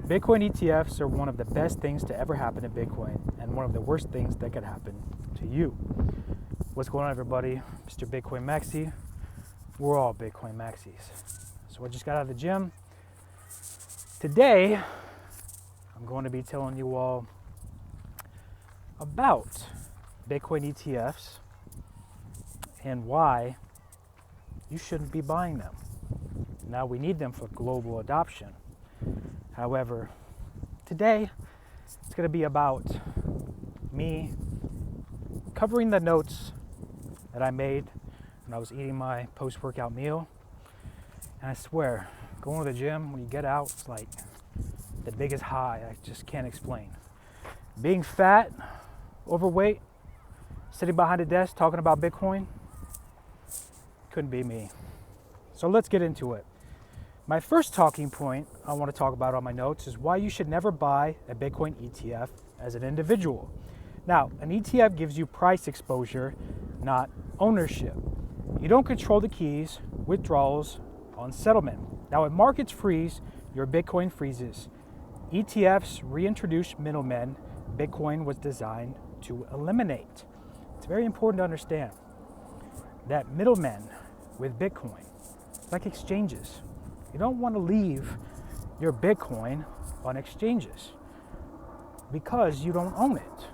Bitcoin ETFs are one of the best things to ever happen to Bitcoin and one of the worst things that could happen to you. What's going on, everybody? Mr. Bitcoin Maxi. We're all Bitcoin Maxis. So I just got out of the gym. Today, I'm going to be telling you all about Bitcoin ETFs and why you shouldn't be buying them. Now, we need them for global adoption. However, today it's going to be about me covering the notes that I made when I was eating my post-workout meal. And I swear, going to the gym, when you get out, it's like the biggest high I just can't explain. Being fat, overweight, sitting behind a desk talking about Bitcoin, couldn't be me. So let's get into it. My first talking point I want to talk about on my notes is why you should never buy a Bitcoin ETF as an individual. Now, an ETF gives you price exposure, not ownership. You don't control the keys, withdrawals, on settlement. Now, when markets freeze, your Bitcoin freezes. ETFs reintroduce middlemen Bitcoin was designed to eliminate. It's very important to understand that middlemen with Bitcoin, like exchanges, you don't want to leave your Bitcoin on exchanges because you don't own it.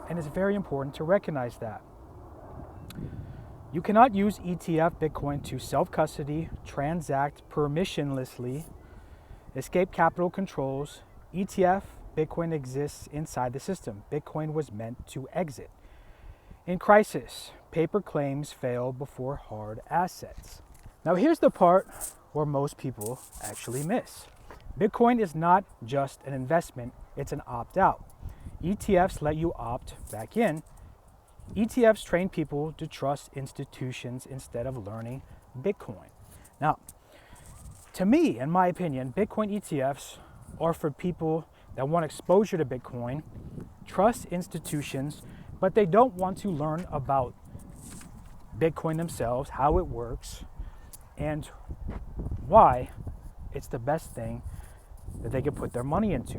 And it's very important to recognize that. You cannot use ETF Bitcoin to self-custody, transact permissionlessly, escape capital controls. ETF Bitcoin exists inside the system. Bitcoin was meant to exit. In crisis, paper claims fail before hard assets. Now here's the part where most people actually miss. Bitcoin is not just an investment, it's an opt-out. ETFs let you opt back in. ETFs train people to trust institutions instead of learning Bitcoin. Now, to me, in my opinion, Bitcoin ETFs are for people that want exposure to Bitcoin, trust institutions, but they don't want to learn about Bitcoin themselves, how it works, and why it's the best thing that they could put their money into,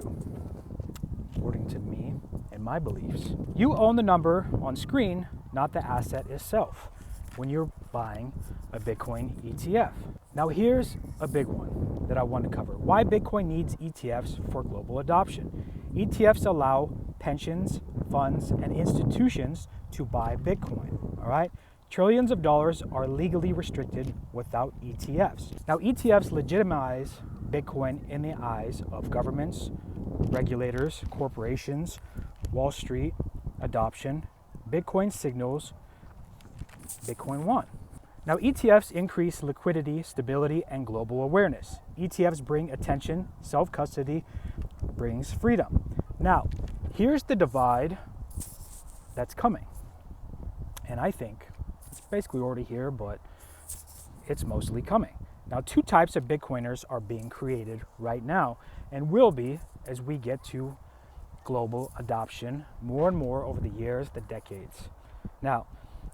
according to me and my beliefs. You own the number on screen, not the asset itself, when you're buying a Bitcoin ETF. Now here's a big one that I want to cover. Why Bitcoin needs ETFs for global adoption. ETFs allow pensions, funds, and institutions to buy Bitcoin, all right? Trillions of dollars are legally restricted without ETFs. Now, ETFs legitimize Bitcoin in the eyes of governments, regulators, corporations, Wall Street, adoption. Bitcoin signals Bitcoin won. Now, ETFs increase liquidity, stability, and global awareness. ETFs bring attention, self-custody brings freedom. Now, here's the divide that's coming. And I think it's basically already here, but it's mostly coming. Now, two types of Bitcoiners are being created right now and will be as we get to global adoption more and more over the years, the decades. Now,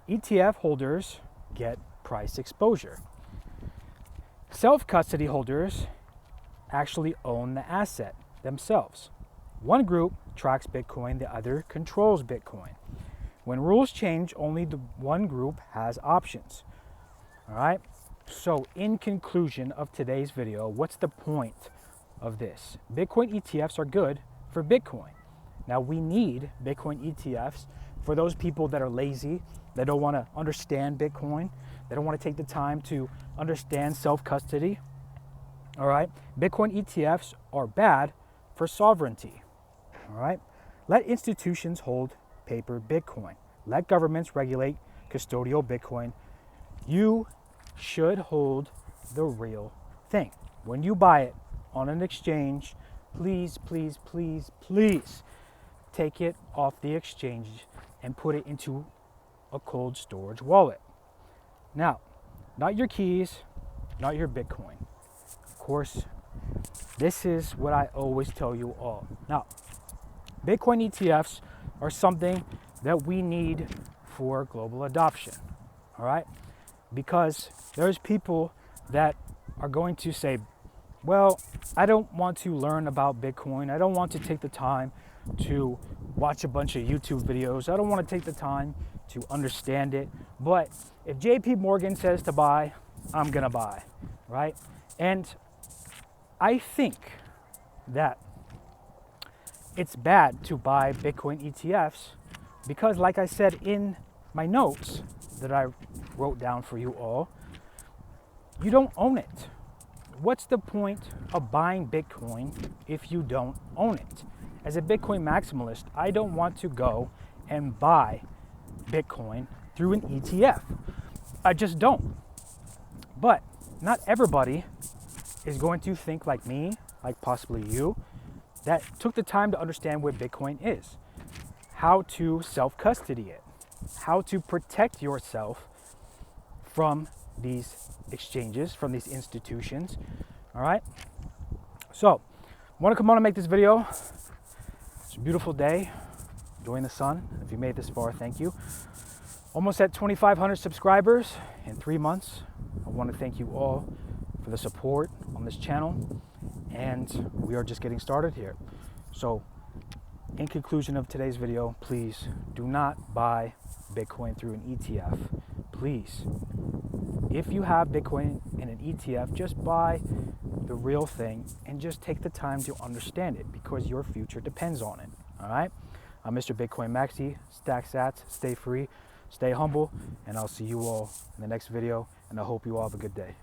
ETF holders get price exposure. Self-custody holders actually own the asset themselves. One group tracks Bitcoin, the other controls Bitcoin. When rules change, only the one group has options. All right? So in conclusion of today's video, what's the point of this? Bitcoin ETFs are good for Bitcoin. Now we need Bitcoin ETFs for those people that are lazy, that don't want to understand Bitcoin, they don't want to take the time to understand self-custody. All right? Bitcoin ETFs are bad for sovereignty. All right? Let institutions hold paper Bitcoin. Let governments regulate custodial Bitcoin. You should hold the real thing. When you buy it on an exchange, please, please, please, please take it off the exchange and put it into a cold storage wallet. Now, not your keys, not your Bitcoin. Of course, this is what I always tell you all. Now, Bitcoin ETFs are something that we need for global adoption, all right? Because there's people that are going to say, well, I don't want to learn about Bitcoin. I don't want to take the time to watch a bunch of YouTube videos. I don't want to take the time to understand it. But if JP Morgan says to buy, I'm going to buy, right? And I think that it's bad to buy Bitcoin ETFs because, like I said in my notes that I wrote down for you all, you don't own it. What's the point of buying Bitcoin if you don't own it? As a Bitcoin maximalist, I don't want to go and buy Bitcoin through an ETF. I just don't. But not everybody is going to think like me, like possibly you, that took the time to understand what Bitcoin is, how to self-custody it, how to protect yourself from these exchanges, from these institutions. All right. So, I want to come on and make this video. It's a beautiful day, enjoying the sun. If you made it this far, thank you. Almost at 2,500 subscribers in 3 months. I want to thank you all for the support on this channel, and we are just getting started here. So, in conclusion of today's video, please do not buy Bitcoin through an ETF. Please, if you have Bitcoin in an ETF, just buy the real thing and just take the time to understand it because your future depends on it. All right? I'm Mr. Bitcoin Maxi. Stack sats, stay free, stay humble, and I'll see you all in the next video, and I hope you all have a good day.